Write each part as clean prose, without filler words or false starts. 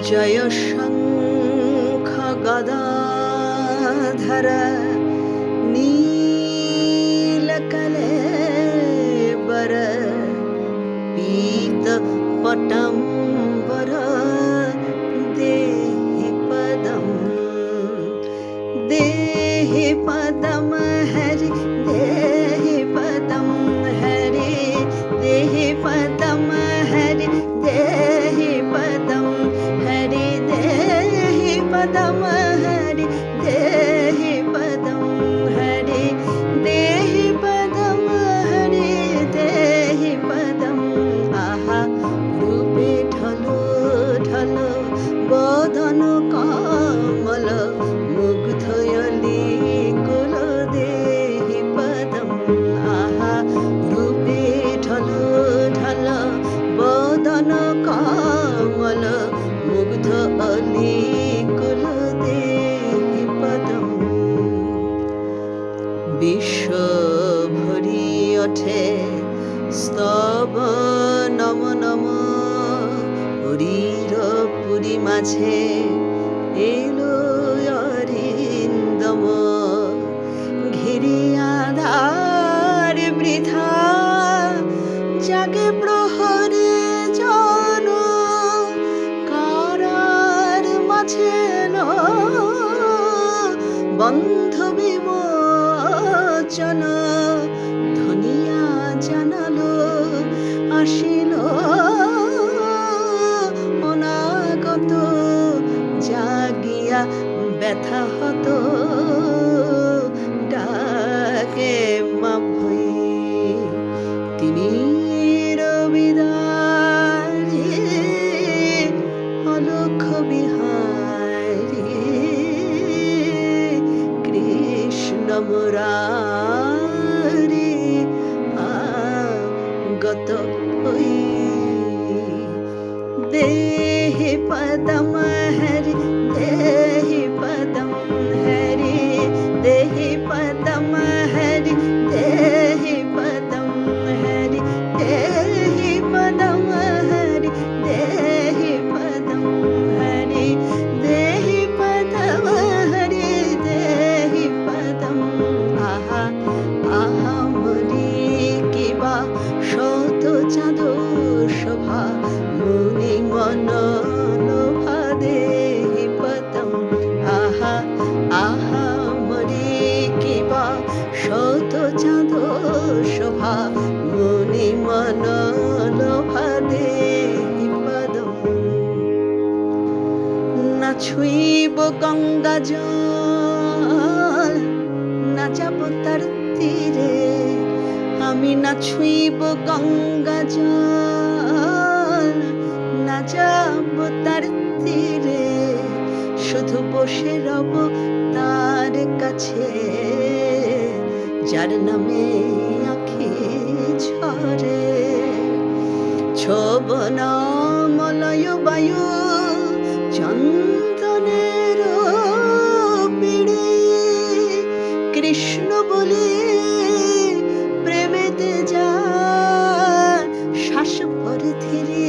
জয় শঙ্খ গদাধর নীলকলেবর পীত পটম্বর দেহি পদম হরি দেহি পদম হরি দেহি পদম হরি দেহি পদম হরি দেহি পদম হরি দেহি পদম হরি দেহি পদম হরি দেহি পদম আহা রূপে ঢলো ঢলো বদন কমল মুগ্ধয়লি কুল দেহি পদম আহা রূপে ঢলো ঢলো বদন কমল মুগ্ধ অলি কুল দেহি পদম বিশ্ব ভরি ওঠে স্তব নম নম হরির পুরী মাঝে এলো অরিন্দম ঘিরি আধার বৃথা জাগে প্রহরে জন কারার মাঝে বন্ধ বিমোচন ধনিয়া জানালো আসিল অনাগত জাগিয়া ব্যথা হত ডাকে মা ভই তিনি রবিদারি অলক্ষ বিহারি কৃষ্ণ মুরারি আগত হই দেহি পদম হরি দেহি পদম হরি দেহি পদম হরি দেহি পদম হরি দেহি পদম হরি দেহি পদম হরি দেহি পদম হরি দেহি পদম আহা আহা মরি কিবা শত চাঁদ শোভা মুনি মন লোভা দেহি পদম আহা আহা মরি কিবা শত চাঁদ শোভা মুনি মন লোভা দেহি পদম না ছুঁইব গঙ্গা জল না যাব তার তীরে আমি না ছুঁইব গঙ্গা জল না যাব তার তীরে শুধু বসে রব তার কাছে যার নামে আঁখি ঝরে ছোবন মলয় বায়ু চন্দনের পিড়ে কৃষ্ণ বলে প্রেমেতে যা শ্বাস পরে ধীরে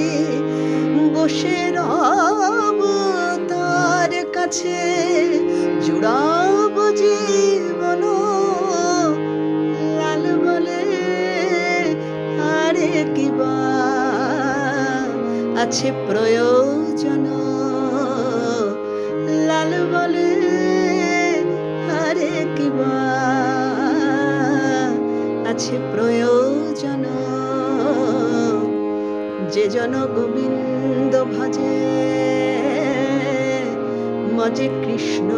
বসে রব তার কাছে জুড়াব জীবন লাল বলে আরে কিবা আছে প্রয়োজন লাল বলে আরে কিবা আছে প্রয়োজন যে জন গোবিন্দ ভজে মজে কৃষ্ণ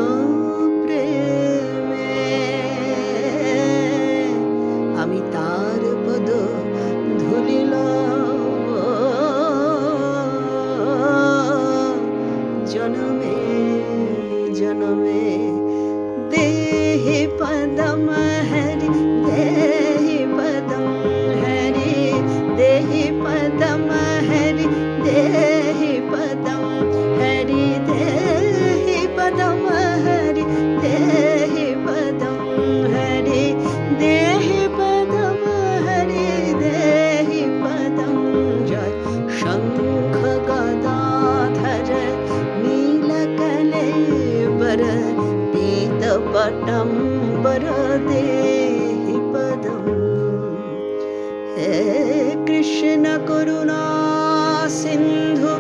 প্রেমে আমি তার পদ ধুলিল জনমে জনমে দেহি পদম হরি দেহি পদম হরি দেহি পদম হরি দেহি পদম হরি দেহি পদম হরি देहि पदम। हे कृष्ण करुणा सिंधु